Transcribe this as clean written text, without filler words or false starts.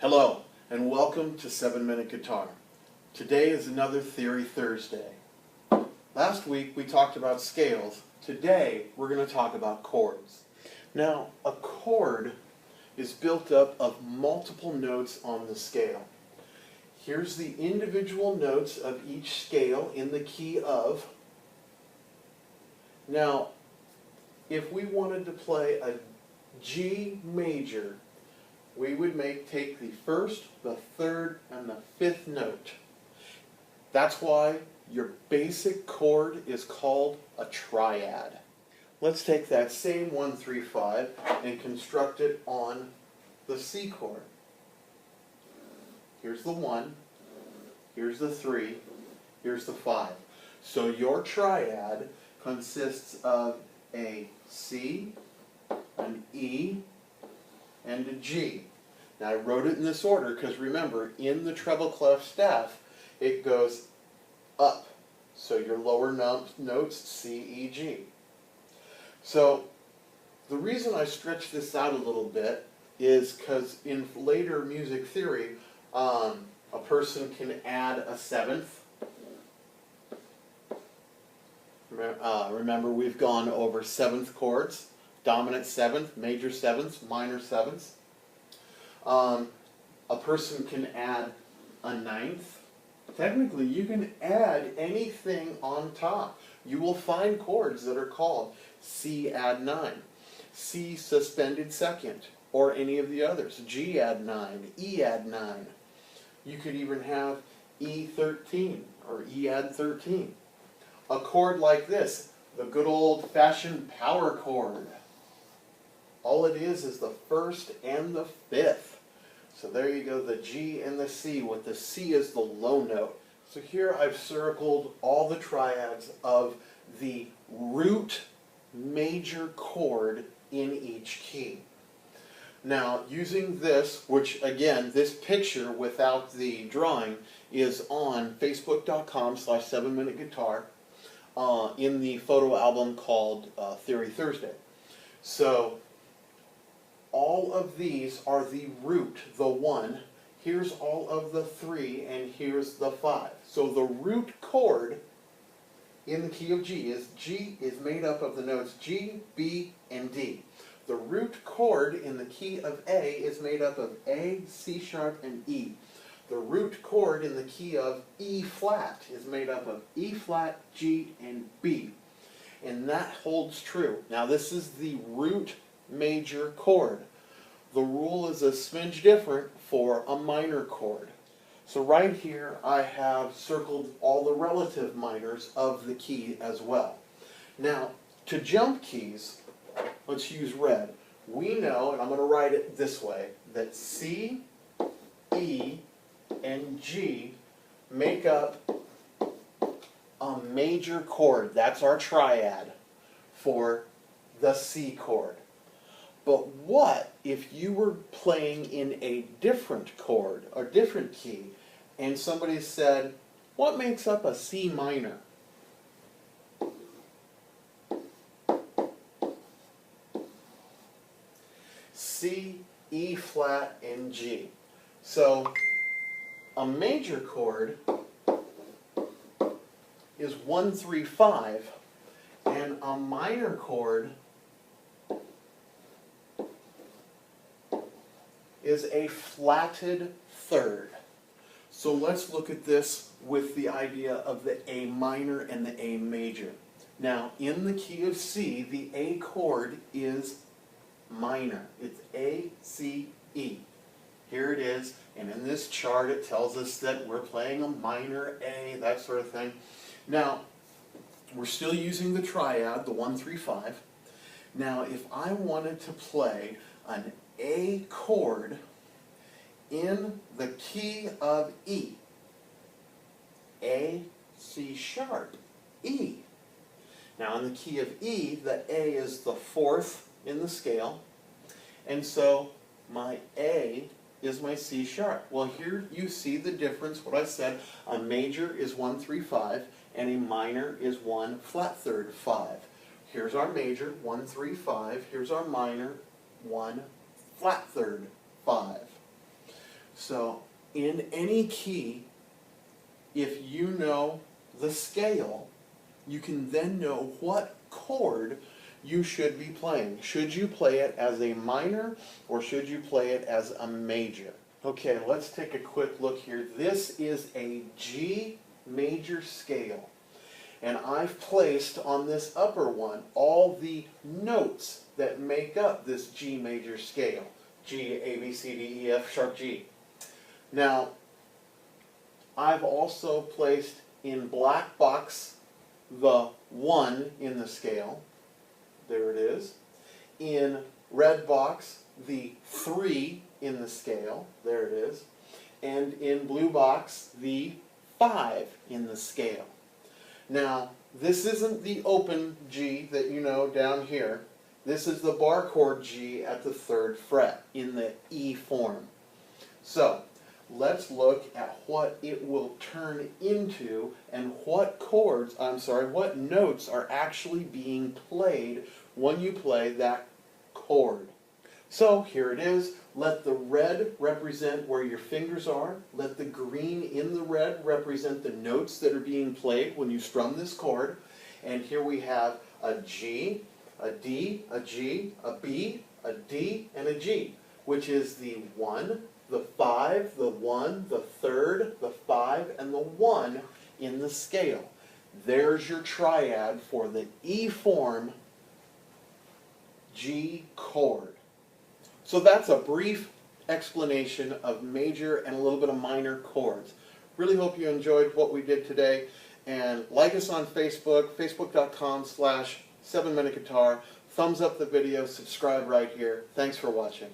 Hello, and welcome to 7-Minute Guitar. Today is another Theory Thursday. Last week we talked about scales. Today we're going to talk about chords. Now, a chord is built up of multiple notes on the scale. Here's the individual notes of each scale in the key of. Now, if we wanted to play a G major, we would take the first, the third, and the fifth note. That's why your basic chord is called a triad. Let's take that same 1, 3, 5 and construct it on the C chord. Here's the 1, here's the 3, here's the 5. So your triad consists of a C, an E, and a G. Now I wrote it in this order because remember, in the treble clef staff, it goes up. So your lower notes, C, E, G. So the reason I stretch this out a little bit is because in later music theory, a person can add a seventh. Remember, we've gone over seventh chords. Dominant seventh, major sevenths, minor sevenths. A person can add a ninth. Technically, you can add anything on top. You will find chords that are called C add 9, C suspended second, or any of the others. G add 9, E add 9. You could even have E13 or E add 13. A chord like this, the good old-fashioned power chord. All it is the first and the fifth. So there you go, the G and the C, with the C as the low note. So here I've circled all the triads of the root major chord in each key. Now, using this, which again, this picture without the drawing is on facebook.com/7minuteguitar in the photo album called Theory Thursday. So all of these are the root, the 1. Here's all of the 3, and here's the 5. So the root chord in the key of G is made up of the notes G, B, and D. The root chord in the key of A is made up of A, C sharp, and E. The root chord in the key of E flat is made up of E flat, G, and B. And that holds true. Now this is the root major chord. The rule is a smidge different for a minor chord. So right here I have circled all the relative minors of the key as well. Now to jump keys, let's use red. We know, and I'm going to write it this way, that C, E, and G make up a major chord. That's our triad for the C chord. But what if you were playing in a different chord, or different key, and somebody said, what makes up a C minor? C, E flat, and G. So a major chord is 1, 3, 5, and a minor chord is a flatted third. So let's look at this with the idea of the A minor and the A major. Now, in the key of C, the A chord is minor. It's A, C, E. Here it is, and in this chart it tells us that we're playing a minor A, that sort of thing. Now, we're still using the triad, the 1, 3, 5. Now, if I wanted to play an A chord in the key of E, A, C sharp, E. Now in the key of E, the A is the 4th in the scale, and so my A is my C sharp. Well, here you see the difference, what I said, a major is 1, 3, 5, and a minor is 1 flat third, 5. Here's our major, 1, 3, 5. Here's our minor, 1 flat third, 5. So in any key, if you know the scale, you can then know what chord you should be playing. Should you play it as a minor or should you play it as a major? Okay, let's take a quick look here. This is a G major scale. And I've placed on this upper one all the notes that make up this G major scale. G, A, B, C, D, E, F, sharp G. Now, I've also placed in black box the 1 in the scale. There it is. In red box, the 3 in the scale. There it is. And in blue box, the 5 in the scale. Now, this isn't the open G that you know down here. This is the bar chord G at the 3rd fret in the E form. So, let's look at what it will turn into and what what notes are actually being played when you play that chord. So here it is. Let the red represent where your fingers are. Let the green in the red represent the notes that are being played when you strum this chord. And here we have a G, a D, a G, a B, a D, and a G, which is the 1, the 5, the 1, the 3rd, the 5, and the 1 in the scale. There's your triad for the E form G chord. So that's a brief explanation of major and a little bit of minor chords. Really hope you enjoyed what we did today. And like us on Facebook, facebook.com/7Minute Guitar. Thumbs up the video, subscribe right here. Thanks for watching.